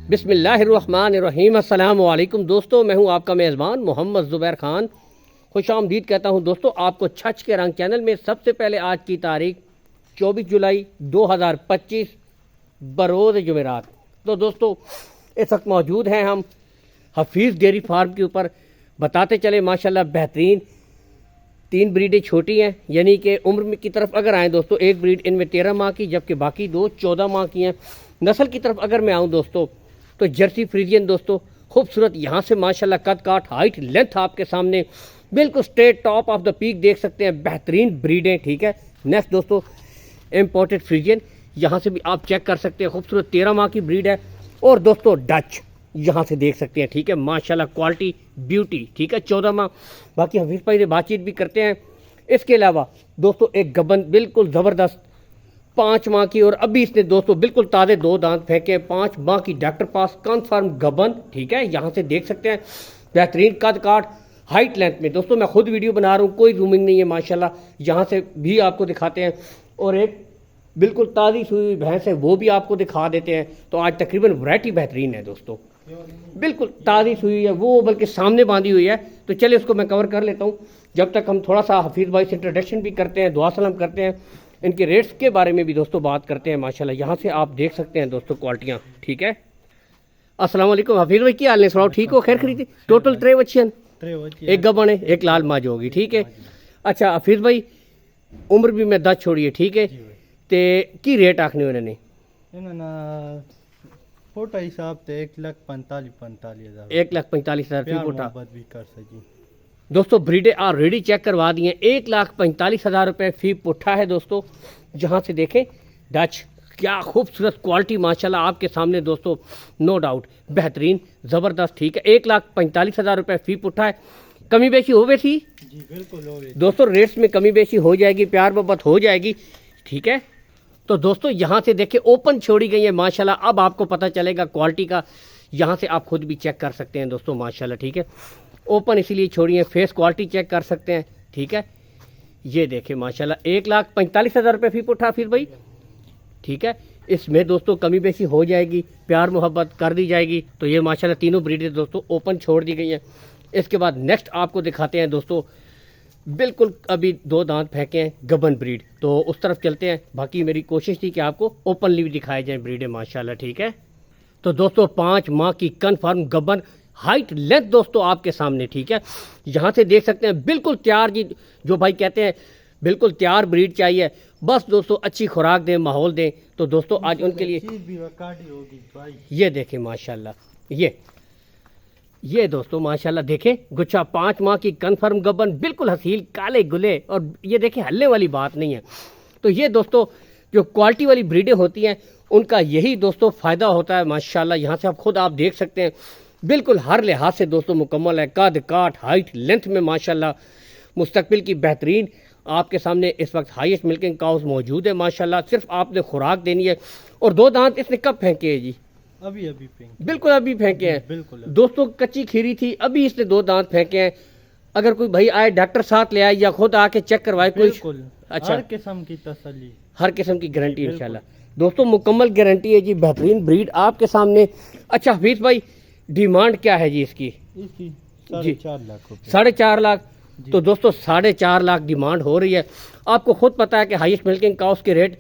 बिस्मिल्लाहिर्रहमानिर्रहीम। अस्सलाम वालेकुम दोस्तों, मैं हूं आपका मेज़बान मोहम्मद ज़ुबैर ख़ान। खुशामदीद कहता हूं दोस्तों आपको छच के रंग चैनल में। सबसे पहले आज की तारीख 24 जुलाई 2025 बरोज़ जुमेरात। तो दोस्तों इस वक्त मौजूद हैं हम हफीज़ डेयरी फार्म के ऊपर। बताते चले माशाल्लाह बेहतरीन 3 ब्रीडें छोटी हैं, यानी कि उम्र की तरफ अगर आएँ दोस्तों, एक ब्रीड इनमें 13 माह की, जबकि बाकी 2 14 माह की हैं। नस्ल की तरफ अगर मैं आऊँ दोस्तों तो जर्सी फ्रीजियन दोस्तों खूबसूरत, यहाँ से माशाल्लाह कद काट हाइट लेंथ आपके सामने बिल्कुल straight top of the peak देख सकते हैं। बेहतरीन ब्रीडें, ठीक है। नेक्स्ट दोस्तों इम्पोर्टेड फ्रीजियन, यहाँ से भी आप चेक कर सकते हैं, खूबसूरत 13 माह की ब्रीड है। और दोस्तों डच यहाँ से देख सकते हैं, ठीक है, माशाल्लाह क्वालिटी ब्यूटी, ठीक है, 14 माह। बाकी हफीज़ भाई से बातचीत भी करते हैं। इसके अलावा दोस्तों एक गबन बिल्कुल ज़बरदस्त 5 माह की, और अभी इसने दोस्तों बिल्कुल ताज़े 2 दांत फेंके। 5 माह की डॉक्टर पास कन्फर्म गबन, ठीक है, यहाँ से देख सकते हैं। बेहतरीन कद काट हाइट लेंथ में दोस्तों, मैं खुद वीडियो बना रहा हूँ, कोई जूमिंग नहीं है माशाल्लाह, यहाँ से भी आपको दिखाते हैं। और एक बिल्कुल ताज़ी सुई हुई भैंस है, वो भी आपको दिखा देते हैं। तो आज तकरीबन वैरायटी बेहतरीन है दोस्तों, बिल्कुल ताज़ी सुई है, वो बल्कि सामने बांधी हुई है। तो चलिए उसको मैं कवर कर लेता हूँ, जब तक हम थोड़ा सा हफीज़ भाई से इंट्रोडक्शन भी करते हैं, दुआ सलाम करते हैं, इनके रेट्स के बारे में भी दोस्तों बात करते हैं। माशाल्लाह यहाँ से आप देख सकते हैं दोस्तों क्वालिटियाँ, ठीक है। अस्सलाम वालेकुम हफीज़ भाई, क्या हाल है? सुनाओ, ठीक हो? खैर खरीदी टोटल 3 बच्चियाँ, एक गबन है, एक लाल माज होगी, ठीक है। अच्छा हफीज़ भाई, उम्र भी मैं 10 छोड़ी है, ठीक है। ते की रेट आखने उन्होंने फोटा हिसाब से 1,45,000 1,45,000 फी फोटा भी कर सकी दोस्तों। ब्रीडें ऑलरेडी चेक करवा दी हैं, 1,45,000 रुपये फी पुट्ठा है दोस्तों। जहाँ से देखें डच, क्या खूबसूरत क्वालिटी माशाल्लाह आपके सामने दोस्तों, नो डाउट बेहतरीन ज़बरदस्त, ठीक है। 1,45,000 रुपये फी पुट्ठा है। कमी बेशी हो गई थी जी, बिल्कुल हो गई दोस्तों, रेट्स में कमी बेशी हो जाएगी, प्यार मोहब्बत हो जाएगी, ठीक है। तो दोस्तों यहाँ से देखिए ओपन छोड़ी गई है माशाल्लाह, अब आपको पता चलेगा क्वालिटी का। यहाँ से आप खुद भी चेक कर सकते हैं दोस्तों माशाल्लाह, ठीक है। ओपन इसीलिए छोड़ी है, फेस क्वालिटी चेक कर सकते हैं, ठीक है। ये देखें माशाल्लाह 1,45,000 रुपये फी उठा फिर भाई, ठीक है। इसमें दोस्तों कमी बेशी हो जाएगी, प्यार मोहब्बत कर दी जाएगी। तो ये माशाल्लाह तीनों ब्रीडें दोस्तों ओपन छोड़ दी गई हैं। इसके बाद नेक्स्ट आपको दिखाते हैं दोस्तों, बिल्कुल अभी 2 दांत फेंके हैं गबन ब्रीड, तो उस तरफ चलते हैं। बाकी मेरी कोशिश थी कि आपको ओपनली भी दिखाए जाए ब्रीडें माशाल्लाह, ठीक है। तो दोस्तों 5 माह की कन्फर्म गबन, हाइट लेंथ दोस्तों आपके सामने, ठीक है। यहाँ से देख सकते हैं बिल्कुल तैयार जी, जो भाई कहते हैं बिल्कुल तैयार ब्रीड चाहिए, बस दोस्तों अच्छी खुराक दें, माहौल दें। तो दोस्तों आज उनके लिए ये देखें माशाल्लाह, ये दोस्तों माशाल्लाह देखें गुच्छा 5 माह की कन्फर्म गबन, बिल्कुल हसील काले गुले, और ये देखें हल्ले वाली बात नहीं है। तो ये दोस्तों जो क्वालिटी वाली ब्रीडें होती हैं उनका यही दोस्तों फ़ायदा होता है माशाल्लाह। यहाँ से आप खुद आप देख सकते हैं, बिल्कुल हर लिहाज से दोस्तों मुकम्मल है, कद काट हाइट लेंथ में माशाल्लाह। मुस्तकबिल की बेहतरीन आपके सामने इस वक्त हाईएस्ट मिल्किंग काउस मौजूद है माशाल्लाह। सिर्फ आपने खुराक देनी है। और 2 दांत इसने कब फेंके हैं जी? अभी फेंके, बिल्कुल अभी फेंके हैं बिल्कुल दोस्तों, कच्ची खीरी थी, अभी इसने 2 दांत फेंके हैं। अगर कोई भाई आए, डॉक्टर साथ ले आए या खुद आके चेक करवाए, कोई अच्छा हर किस्म की तसल्ली, हर किस्म की गारंटी इंशाल्लाह दोस्तों, मुकम्मल गारंटी है जी। बेहतरीन ब्रीड आपके सामने। अच्छा हफीज़ भाई, डिमांड क्या है जी इसकी? 4.5 लाख रुपए। 4.5 लाख। तो दोस्तों 4.5 लाख डिमांड हो रही है। आपको खुद पता है कि हाईएस्ट मिल्किंग काउस के रेट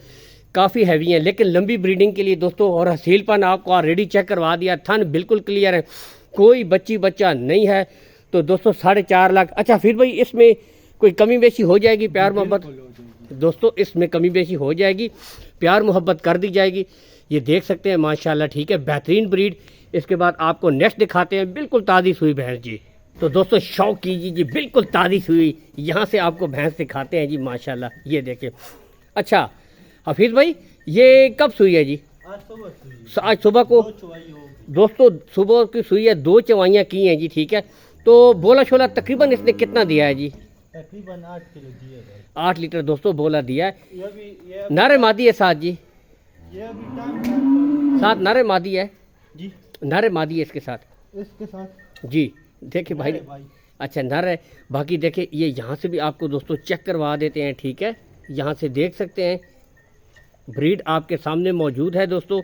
काफ़ी हैवी हैं, लेकिन लंबी ब्रीडिंग के लिए दोस्तों, और हसीलपन आपको ऑलरेडी चेक करवा दिया, थन बिल्कुल क्लियर है, कोई बच्चा नहीं है। तो दोस्तों 4.5 लाख। अच्छा फिर भाई इसमें कोई कमी बेशी हो जाएगी, प्यार मोहब्बत दोस्तों इसमें कमी बेशी हो जाएगी, प्यार मोहब्बत कर दी जाएगी। ये देख सकते हैं माशाल्लाह, ठीक है, बेहतरीन ब्रीड। इसके बाद आपको नेक्स्ट दिखाते हैं, बिल्कुल ताज़ी सुई भैंस जी। तो दोस्तों शौक कीजिए जी, बिल्कुल ताज़ी सुई, यहाँ से आपको भैंस दिखाते हैं जी माशाल्लाह, ये देखें। अच्छा हफीज़ भाई, ये कब सुई है जी? आज सुबह को दोस्तों, सुबह की सुई है, 2 चवाइयाँ की हैं जी, ठीक है। तो बोला शोला तकरीबन इसने कितना दिया है जी? तकरीबन 8 किलो दिया है। 8 लीटर दोस्तों बोला दिया है। नारे मादी है साथ जी, साथ नारे मादी है जी, नारे मादी है इसके साथ जी। देखिए भाई, अच्छा नर है। बाकी देखिए ये यहाँ से भी आपको दोस्तों चेक करवा देते हैं, ठीक है। यहाँ से देख सकते हैं ब्रीड आपके सामने मौजूद है दोस्तों।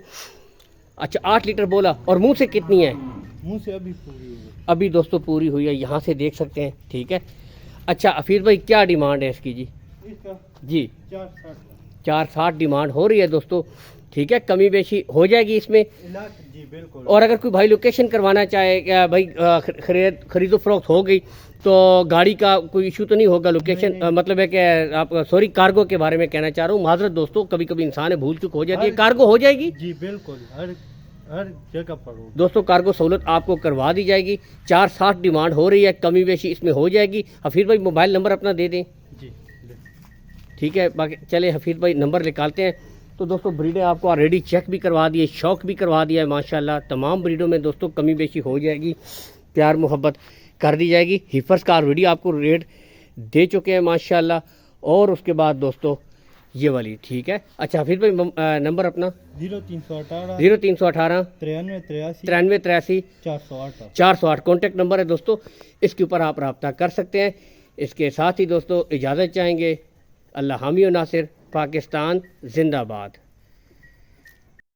अच्छा 8 लीटर बोला, और मुंह से कितनी है? मुंह से अभी पूरी हुई। अभी दोस्तों पूरी हुई है, यहाँ से देख सकते हैं, ठीक है। अच्छा हफीज़ भाई क्या डिमांड है इसकी जी? इसका जी 460 460 डिमांड हो रही है दोस्तों, ठीक है, कमी बेशी हो जाएगी इसमें। इलाज जी बिल्कुल। और अगर कोई भाई लोकेशन करवाना चाहे, क्या भाई खरीदो फरोख्त हो गई तो गाड़ी का कोई इशू तो नहीं होगा? लोकेशन मतलब है कि आप सॉरी कार्गो के बारे में कहना चाह रहा हूँ, माजरत दोस्तों, कभी कभी इंसान है भूल चूक हो जाती है, कार्गो हो जाएगी जी बिल्कुल, हर जगह पर हो। दोस्तों, कार्गो सहूलत आपको करवा दी जाएगी। 460 डिमांड हो रही है, कमी बेशी इसमें हो जाएगी। हफीज़ भाई मोबाइल नंबर अपना दे दें। जी ठीक है, बाकी चले हफीज़ भाई नंबर निकालते हैं। तो दोस्तों ब्रीडें आपको ऑलरेडी चेक भी करवा दिए, शौक भी करवा दिया है माशाल्लाह। तमाम ब्रीडों में दोस्तों कमी बेशी हो जाएगी, प्यार मोहब्बत कर दी जाएगी। हिफर्स का ऑलरेडी आपको रेट दे चुके हैं माशाल्लाह। और उसके बाद दोस्तों ये वाली, ठीक है। अच्छा हफीज़ भाई नंबर अपना 0318 0318 93 93 408 408 कॉन्टैक्ट नंबर है दोस्तों, इसके ऊपर आप रब्ता कर सकते हैं। इसके साथ ही दोस्तों इजाज़त चाहेंगे। अल्लाह हामी और नासिर, पाकिस्तान जिंदाबाद।